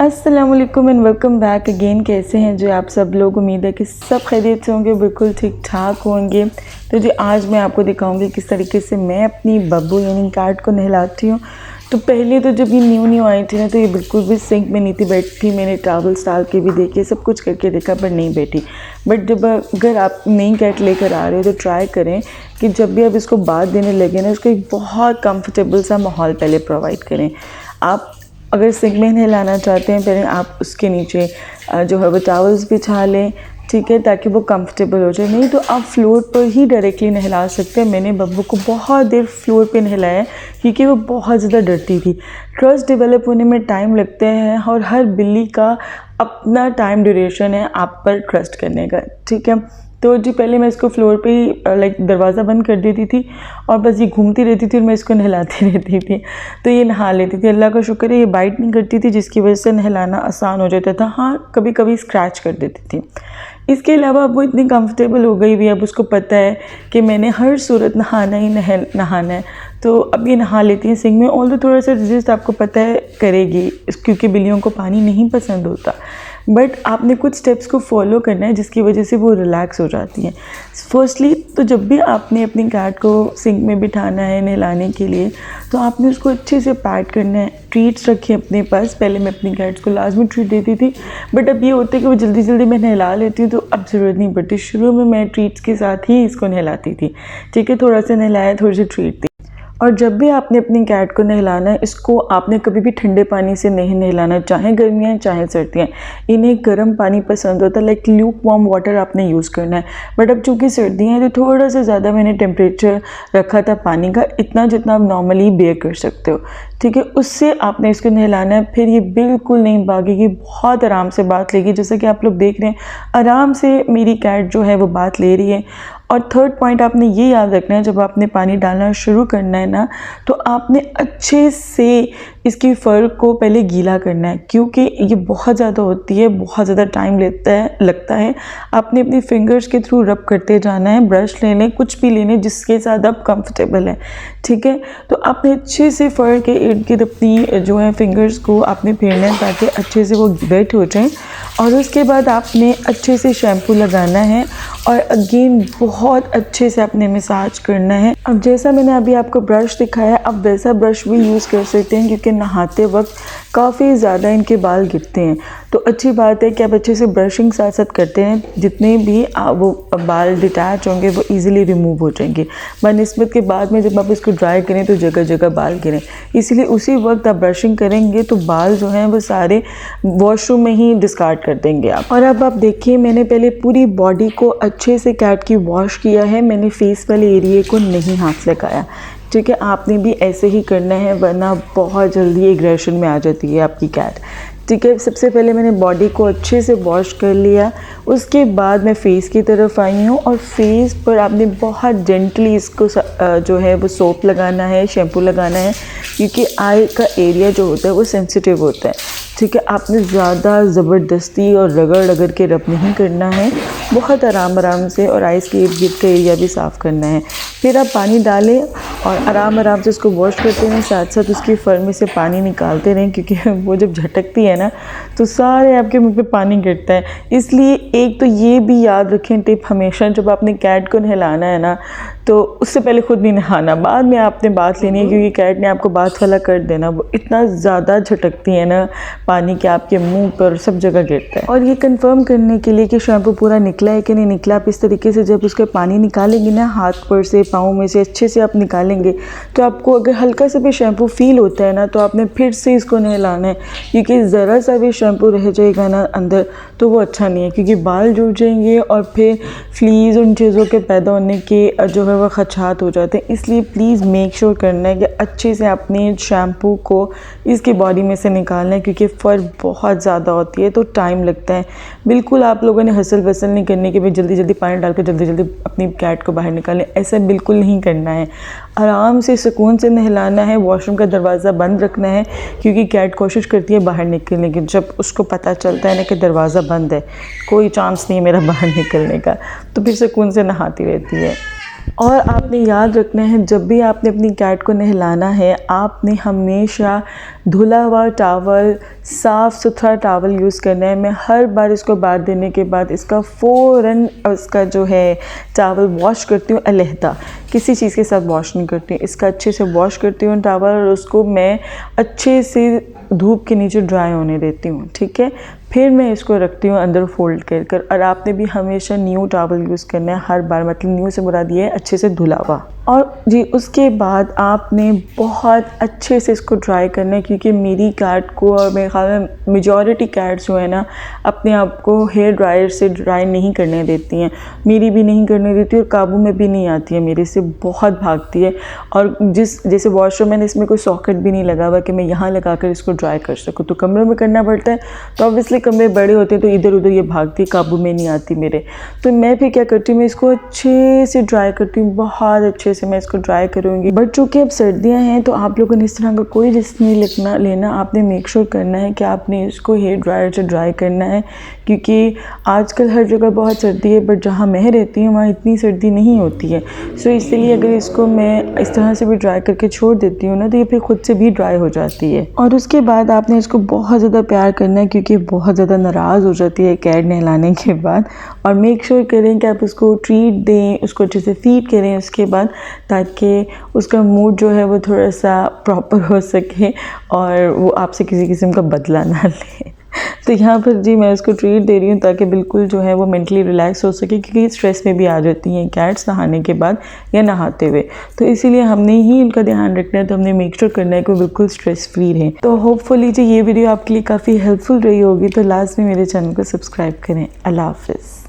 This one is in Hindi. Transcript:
अस्सलामुअलैकुम एंड वेलकम बैक अगेन। कैसे हैं जो आप सब लोग? उम्मीद है कि सब खैरियत से होंगे, बिल्कुल ठीक ठाक होंगे। तो जी आज मैं आपको दिखाऊंगी किस तरीके से मैं अपनी बब्बू यानी कैट को नहलाती हूँ। तो पहले तो जब ये न्यू आई थी ना, तो ये बिल्कुल भी सिंक में नहीं थी बैठी। मैंने टॉवल्स डाल के भी देखे, सब कुछ करके देखा, पर नहीं बैठी। बट जब अगर आप नई कैट लेकर आ रहे हो तो ट्राई करें कि जब भी आप इसको बाथ देने लगे ना, उसको एक बहुत कंफर्टेबल सा माहौल पहले प्रोवाइड करें। आप अगर सिंक में नहलाना चाहते हैं, पहले आप उसके नीचे जो है वो टॉवल्स बिछा लें, ठीक है, ताकि वो कंफर्टेबल हो जाए। नहीं तो आप फ्लोर पर ही डायरेक्टली नहला सकते हैं। मैंने बब्बू को बहुत देर फ्लोर पे नहलाया क्योंकि वो बहुत ज़्यादा डरती थी। ट्रस्ट डेवलप होने में टाइम लगते हैं और हर बिल्ली का अपना टाइम ड्यूरेशन है आप पर ट्रस्ट करने का, ठीक है। तो जी पहले मैं इसको फ्लोर पे ही लाइक दरवाज़ा बंद कर देती थी और बस ये घूमती रहती थी और मैं इसको नहलाती रहती थी, तो ये नहा लेती थी। अल्लाह का शुक्र है ये बाइट नहीं करती थी, जिसकी वजह से नहलाना आसान हो जाता था। हाँ, कभी कभी स्क्रैच कर देती थी। इसके अलावा अब वो इतनी कंफर्टेबल हो गई हुई है, अब उसको पता है कि मैंने हर सूरत नहाना ही नहाना है, तो अब ये नहा लेती है सिंक में। ऑल तो थोड़ा सा रेजिस्ट आपको पता है करेगी, क्योंकि बिल्लियों को पानी नहीं पसंद होता, बट आपने कुछ स्टेप्स को फॉलो करना है जिसकी वजह से वो रिलैक्स हो जाती हैं। फर्स्टली तो जब भी आपने अपनी कैट को सिंक में बिठाना है नहलाने के लिए, तो आपने उसको अच्छे से पैड करना है। ट्रीट्स रखिए अपने पास। पहले मैं अपनी कैट्स को लाजमी ट्रीट देती थी, बट अब ये होता है कि वो जल्दी जल्दी मैं नहला लेती हूँ, तो अब ज़रूरत नहीं पड़ती। शुरू में मैं ट्रीट्स के साथ ही इसको नहलाती थी, ठीक है, थोड़ा सा नहलाया, थोड़ी सी ट्रीट दी। और जब भी आपने अपनी कैट को नहलाना है, इसको आपने कभी भी ठंडे पानी से नहीं नहलाना, चाहे गर्मियाँ चाहे सर्दियाँ। इन्हें गर्म पानी पसंद होता है, लाइक ल्यूक वार्म वाटर आपने यूज़ करना है। बट अब चूँकि सर्दियाँ हैं तो थोड़ा सा ज़्यादा मैंने टेम्परेचर रखा था पानी का, इतना जितना आप नॉर्मली बेयर कर सकते हो, ठीक है, उससे आपने इसको नहलाना है। फिर ये बिल्कुल नहीं भागेगी, बहुत आराम से बात लेगी, जैसा कि आप लोग देख रहे हैं आराम से मेरी कैट जो है वो बात ले रही है। और थर्ड पॉइंट आपने ये याद रखना है, जब आपने पानी डालना शुरू करना है ना, तो आपने अच्छे से इसकी फर को पहले गीला करना है, क्योंकि ये बहुत ज़्यादा होती है, बहुत ज़्यादा टाइम लगता है। आपने अपनी फिंगर्स के थ्रू रब करते जाना है। ब्रश ले लें, कुछ भी ले लें जिसके साथ आप कंफर्टेबल हैं, ठीक है। तो आपने अच्छे से फर के इर्द गिर्द अपनी जो है फिंगर्स को आपने फेरना है ताकि अच्छे से वो वेट हो जाएं। और उसके बाद आपने अच्छे से शैम्पू लगाना है और अगेन बहुत अच्छे से आपने मसाज करना है। अब जैसा मैंने अभी आपको ब्रश दिखाया, अब वैसा ब्रश भी यूज़ कर सकते हैं, क्योंकि नहाते वक्त काफ़ी ज़्यादा इनके बाल गिरते हैं। तो अच्छी बात है कि आप अच्छे से ब्रशिंग साथ साथ करते हैं, जितने भी वो बाल डिटैच होंगे वो इजीली रिमूव हो जाएंगे, बनिस्बत के बाद में जब आप इसको ड्राई करें तो जगह जगह बाल गिरें। इसीलिए उसी वक्त आप ब्रशिंग करेंगे तो बाल जो हैं वो सारे वॉशरूम में ही डिस्कार्ड कर देंगे आप। और अब आप देखिए, मैंने पहले पूरी बॉडी को अच्छे से कैट की वॉश किया है, मैंने फेस वाले एरिए को नहीं हाथ लगाया, ठीक है। आपने भी ऐसे ही करना है, वरना बहुत जल्दी एग्रेशन में आ जाती है आपकी कैट, ठीक है। सबसे पहले मैंने बॉडी को अच्छे से वॉश कर लिया, उसके बाद मैं फेस की तरफ आई हूँ और फेस पर आपने बहुत जेंटली इसको जो है वो सोप लगाना है, शैम्पू लगाना है, क्योंकि आई का एरिया जो होता है वो सेंसिटिव होता है, ठीक है। आपने ज़्यादा ज़बरदस्ती और रगड़ के रब नहीं करना है, बहुत आराम से, और आइस के इर्द गिर्द का एरिया भी साफ़ करना है। फिर आप पानी डालें और आराम से उसको वॉश करते रहें, साथ साथ उसकी फर में से पानी निकालते रहें, क्योंकि वो जब झटकती है ना तो सारे आपके मुंह पे पानी गिरता है। इसलिए एक तो ये भी याद रखें टिप, हमेशा जब आपने कैट को नहलाना है ना, तो उससे पहले खुद नहीं नहाना, बाद में आपने बात लेनी है, क्योंकि कैट ने आपको बात वाला कर देना। वो इतना ज़्यादा झटकती है ना पानी के, आपके मुंह पर सब जगह गिरता है। और ये कंफर्म करने के लिए कि शैम्पू पूरा निकला है कि नहीं निकला, आप इस तरीके से जब उसका पानी निकालेंगे ना, हाथ पर से पाँव में से अच्छे से आप निकालेंगे, तो आपको अगर हल्का सा भी शैम्पू फील होता है ना, तो आपने फिर से इसको नहलाना है, क्योंकि ज़रा सा भी शैम्पू रह जाएगा ना अंदर तो वो अच्छा नहीं है, क्योंकि बाल जुड़ जाएंगे और फिर फ्लीज उन चीज़ों के पैदा होने के जो है वो खदशात हो जाते हैं। इसलिए प्लीज़ मेक श्योर करना है कि अच्छे से अपने शैम्पू को इसकी बॉडी में से निकालना है, क्योंकि फ़र बहुत ज़्यादा होती है तो टाइम लगता है। बिल्कुल आप लोगों ने हसल वसल नहीं करने के भी जल्दी जल्दी पानी डालकर जल्दी जल्दी अपनी कैट को बाहर निकालें, ऐसा बिल्कुल नहीं करना है। आराम से सुकून से नहलाना है, वॉशरूम का दरवाज़ा बंद रखना है, क्योंकि कैट कोशिश करती है बाहर निकलने की, जब उसको पता चलता है ना कि दरवाज़ा बंद है, कोई चांस नहीं है मेरा बाहर निकलने का, तो फिर सुकून से नहाती रहती है। और आपने याद रखना है, जब भी आपने अपनी कैट को नहलाना है आपने हमेशा धुला हुआ टावल, साफ़ सुथरा टावल यूज़ करना है। मैं हर बार इसको बाथ देने के बाद इसका फ़ौरन उसका जो है टावल वॉश करती हूँ अलहदा, किसी चीज़ के साथ वॉश नहीं करती। इसका अच्छे से वॉश करती हूँ टावल और उसको मैं अच्छे से धूप के नीचे ड्राई होने देती हूँ, ठीक है। फिर मैं इसको रखती हूँ अंदर फोल्ड कर कर। और आपने भी हमेशा न्यू टॉवल यूज़ करना है हर बार, मतलब न्यू से मुराद ये है अच्छे से धुला हुआ। और जी उसके बाद आपने बहुत अच्छे से इसको ड्राई करना है, क्योंकि मेरी कैट को और मेरे ख्याल में मेजॉरिटी कैट्स जो है ना अपने आप को हेयर ड्रायर से ड्राई नहीं करने देती हैं। मेरी भी नहीं करने देती और काबू में भी नहीं आती है, मेरे से बहुत भागती है। और जैसे वॉशरूम में इसमें कोई सॉकेट भी नहीं लगा हुआ कि मैं यहाँ लगा कर इसको ड्राई कर सकूँ, तो कमरे में करना पड़ता है। तो ऑब्वियसली कमरे बड़े होते हैं तो इधर उधर ये भागती, काबू में नहीं आती मेरे। तो मैं फिर क्या करती हूँ, मैं इसको अच्छे से ड्राई करती हूँ, बहुत अच्छे से मैं इसको ड्राई करूँगी। बट चूँकि अब सर्दियाँ हैं तो आप लोगों ने इस तरह का कोई रिस्क नहीं लेना। आपने मेक श्योर करना है कि आपने इसको हेयर ड्रायर से ड्राई करना है, क्योंकि आजकल हर जगह बहुत सर्दी है, बट जहाँ मैं रहती हूँ वहाँ इतनी सर्दी नहीं होती है। सो इसलिए अगर इसको मैं इस तरह से भी ड्राई करके छोड़ देती हूँ ना तो ये फिर खुद से भी ड्राई हो जाती है। और उसके बाद आपने इसको बहुत ज़्यादा प्यार करना है, क्योंकि बहुत ज़्यादा नाराज़ हो जाती है कैट नहलाने के बाद। और मेक श्योर करें कि आप उसको ट्रीट दें, उसको अच्छे से फीड करें उसके बाद, ताकि उसका मूड जो है वो थोड़ा सा प्रॉपर हो सके और वो आपसे किसी किस्म का बदला ना ले। तो यहाँ पर जी मैं उसको ट्रीट दे रही हूँ ताकि बिल्कुल जो है वो मेंटली रिलैक्स हो सके, क्योंकि स्ट्रेस में भी आ जाती हैं कैट्स नहाने के बाद या नहाते हुए। तो इसीलिए हमने ही उनका ध्यान रखना है, तो हमने मेक श्योर करना है कि वो बिल्कुल स्ट्रेस फ्री रहें। तो होपफुली जी ये वीडियो आपके लिए काफ़ी हेल्पफुल रही होगी। तो लास्ट में मेरे चैनल को सब्सक्राइब करें। अल्लाह हाफ़िज़।